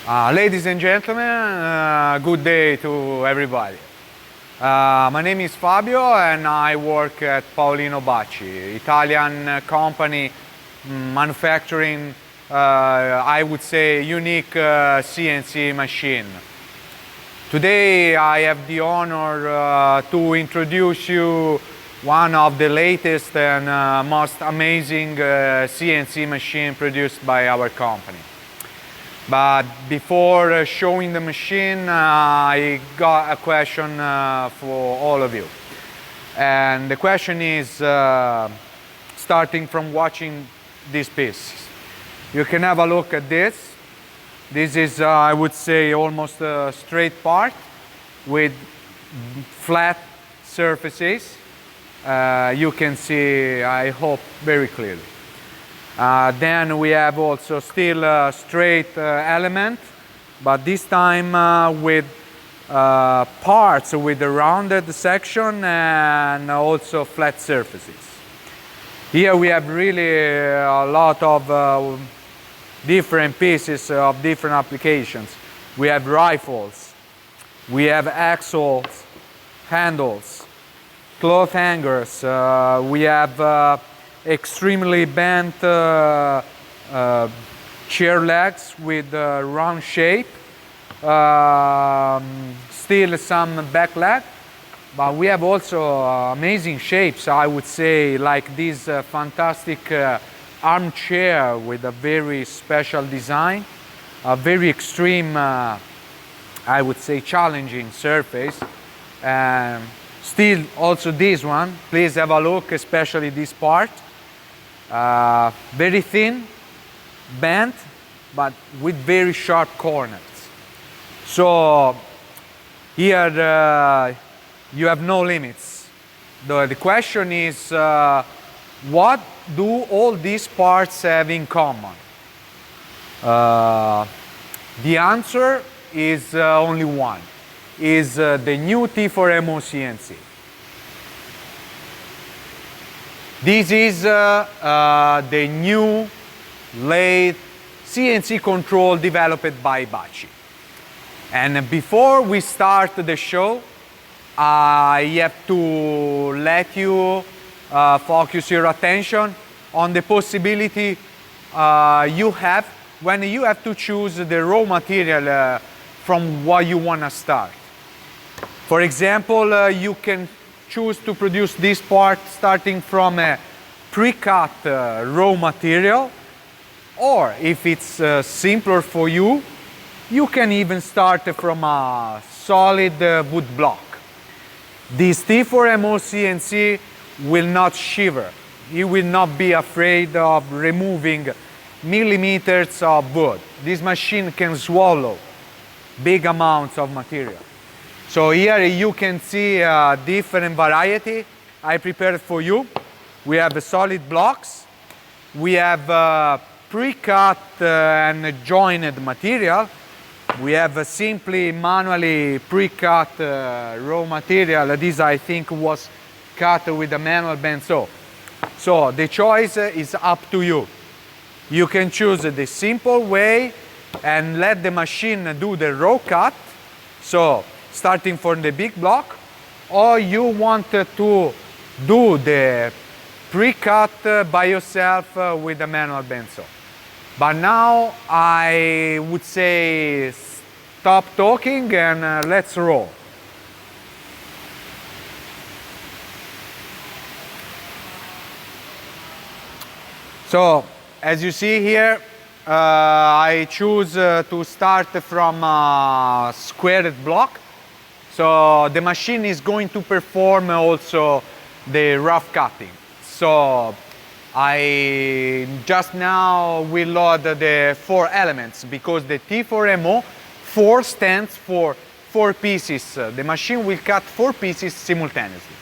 Ladies and gentlemen, good day to everybody. My name is Fabio and I work at Paolino BACCI, Italian company manufacturing, I would say, unique CNC machine. Today I have the honor to introduce you one of the latest and most amazing CNC machine produced by our company. But before showing the machine, I got a question for all of you. And the question is, starting from watching this piece. You can have a look at this. This is, I would say, almost a straight part with flat surfaces. You can see, I hope, very clearly. Then we have also still a straight element, but this time with parts with a rounded section and also flat surfaces. Here we have really a lot of different pieces of different applications. We have rifles, we have axles, handles, cloth hangers, we have extremely bent chair legs with round shape, still some back leg, but we have also amazing shapes, I would say, like this fantastic armchair with a very special design, a very extreme, I would say, challenging surface. Still also this one, please have a look, especially this part. Very thin, bent, but with very sharp corners. So here you have no limits. The question is, what do all these parts have in common? The answer is only one, is the new T4MO CNC. This is the new lathe CNC control developed by BACCI. And before we start the show, I have to let you focus your attention on the possibility you have when you have to choose the raw material from what you want to start. For example, you can choose to produce this part starting from a pre-cut raw material, or if it's simpler for you, you can even start from a solid wood block. This T4MO CNC will not shiver. You will not be afraid of removing millimeters of wood. This machine can swallow big amounts of material. So here you can see a different variety I prepared for you. We have solid blocks. We have pre-cut and jointed material. We have simply manually pre-cut raw material. This, I think, was cut with a manual bandsaw. So the choice is up to you. You can choose the simple way and let the machine do the raw cut. So starting from the big block, or you want to do the pre-cut by yourself with a manual bandsaw. But now I would say stop talking and let's roll. So as you see here, I choose to start from a squared block. So the machine is going to perform also the rough cutting. So I just now will load the 4 elements because the T4MO 4 stands for 4 pieces. The machine will cut 4 pieces simultaneously.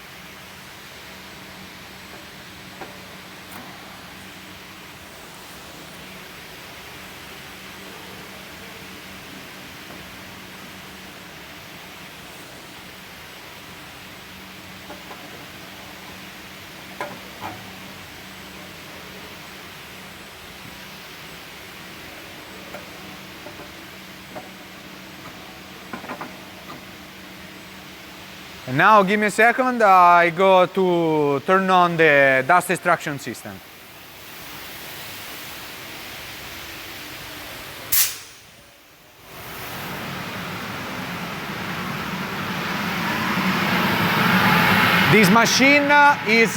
And now give me a second, I go to turn on the dust extraction system. This machine is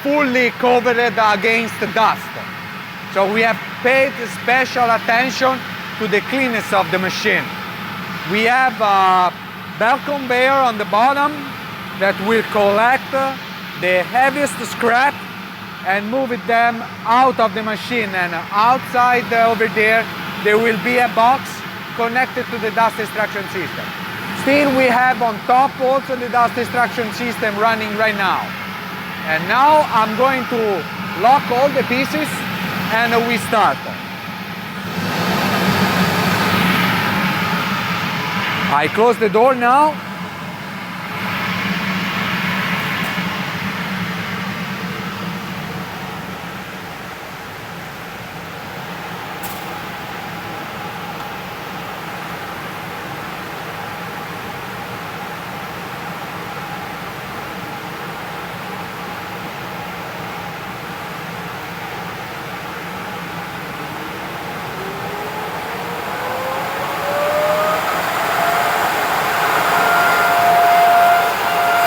fully covered against dust. So we have paid special attention to the cleanness of the machine. We have a belt conveyor on the bottom that will collect the heaviest scrap and move them out of the machine. And outside over there will be a box connected to the dust extraction system. Still we have on top also the dust extraction system running right now. And now I'm going to lock all the pieces and we start. I close the door now.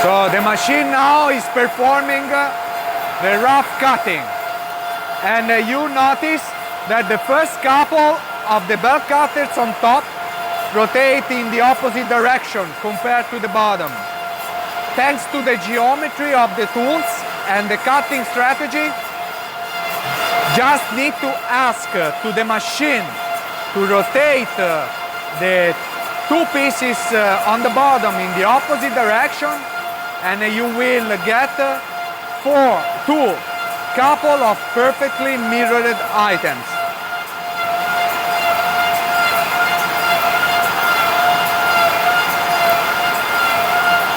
So the machine now is performing the rough cutting. And you notice that the first couple of the belt cutters on top rotate in the opposite direction compared to the bottom. Thanks to the geometry of the tools and the cutting strategy, just need to ask to the machine to rotate the two pieces on the bottom in the opposite direction, and you will get two couple of perfectly mirrored items.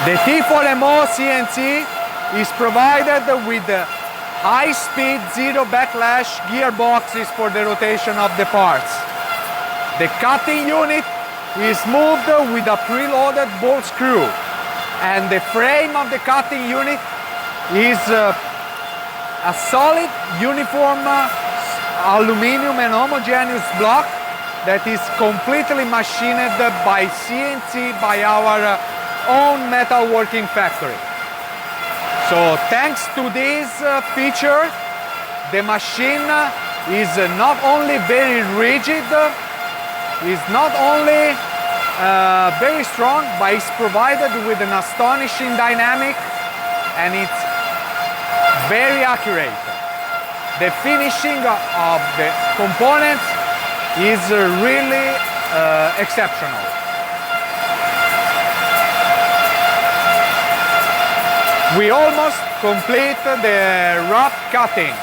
The T4MO CNC is provided with high-speed, zero backlash gearboxes for the rotation of the parts. The cutting unit is moved with a preloaded bolt screw, and the frame of the cutting unit is a solid, uniform aluminum and homogeneous block that is completely machined by CNC by our own metalworking factory. So thanks to this feature, the machine is not only very rigid, is not only very strong, but it's provided with an astonishing dynamic, and it's very accurate. The finishing of the components is really exceptional. We almost complete the rough cutting.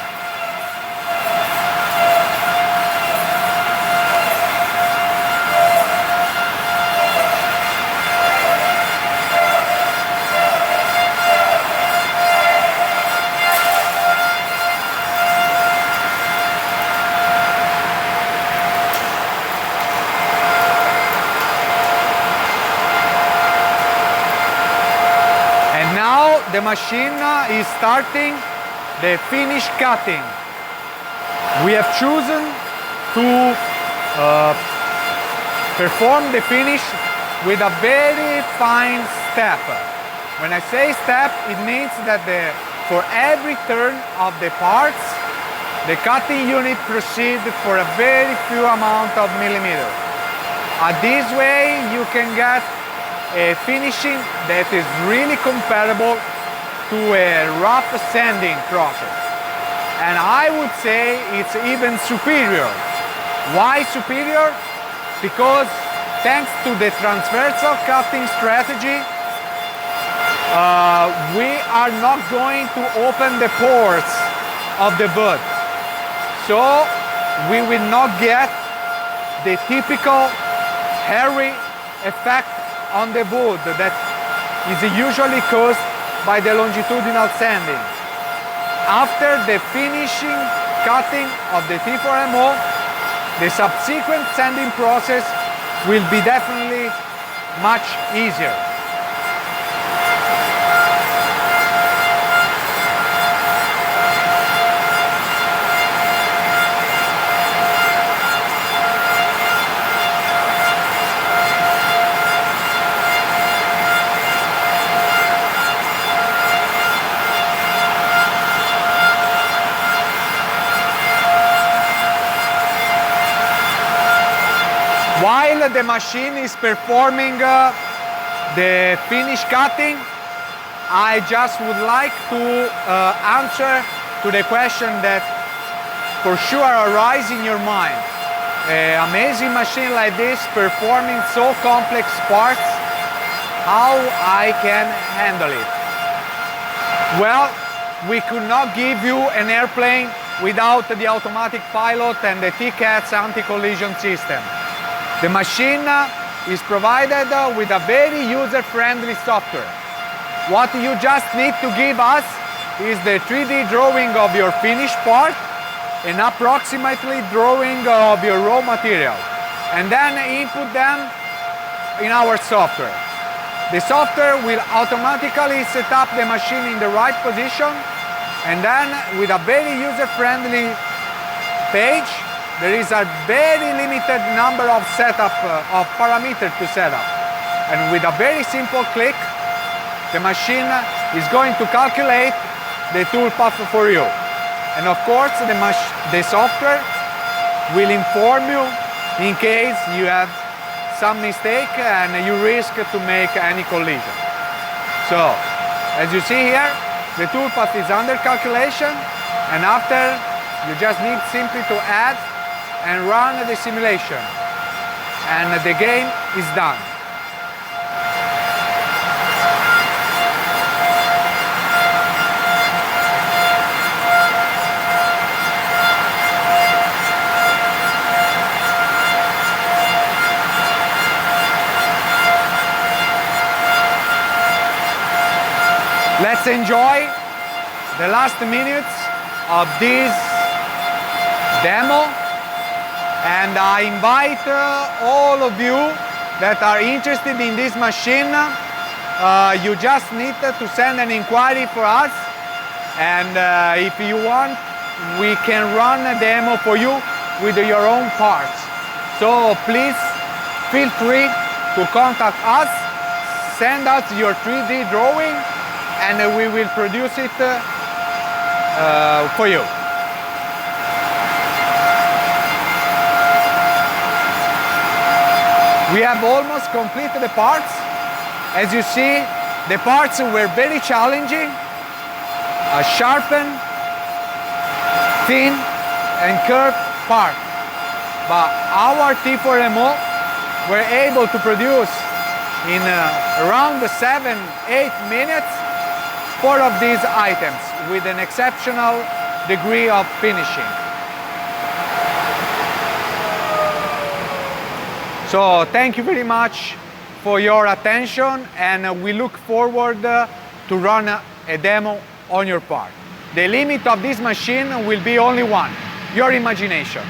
The machine is starting the finish cutting. We have chosen to perform the finish with a very fine step. When I say step, it means that for every turn of the parts, the cutting unit proceeds for a very few amount of millimeters. This way you can get a finishing that is really comparable to a rough sanding process. And I would say it's even superior. Why superior? Because thanks to the transversal cutting strategy, we are not going to open the pores of the wood. So we will not get the typical hairy effect on the wood that is usually caused by the longitudinal sanding. After the finishing cutting of the T4MO, the subsequent sanding process will be definitely much easier. while the machine is performing the finish cutting, I just would like to answer to the question that for sure arise in your mind. An amazing machine like this performing so complex parts, how I can handle it? Well, we could not give you an airplane without the automatic pilot and the TCATS anti-collision system. The machine is provided with a very user-friendly software. What you just need to give us is the 3D drawing of your finished part and approximately drawing of your raw material, and then input them in our software. The software will automatically set up the machine in the right position, and then with a very user-friendly page, there is a very limited number of of parameters to set up. And with a very simple click, the machine is going to calculate the toolpath for you. And of course, the software will inform you in case you have some mistake and you risk to make any collision. So, as you see here, the toolpath is under calculation, and after you just need simply to add and run the simulation, and the game is done. Let's enjoy the last minutes of this demo, and I invite all of you that are interested in this machine. You just need to send an inquiry for us, and if you want, we can run a demo for you with your own parts. So please feel free to contact us, send us your 3D drawing, and we will produce it for you. We have almost completed the parts. As you see, the parts were very challenging, sharpened, thin, and curved part. But our T4MO were able to produce in around 7-8 minutes 4 of these items with an exceptional degree of finishing. So thank you very much for your attention, and we look forward to run a demo on your part. The limit of this machine will be only one: your imagination.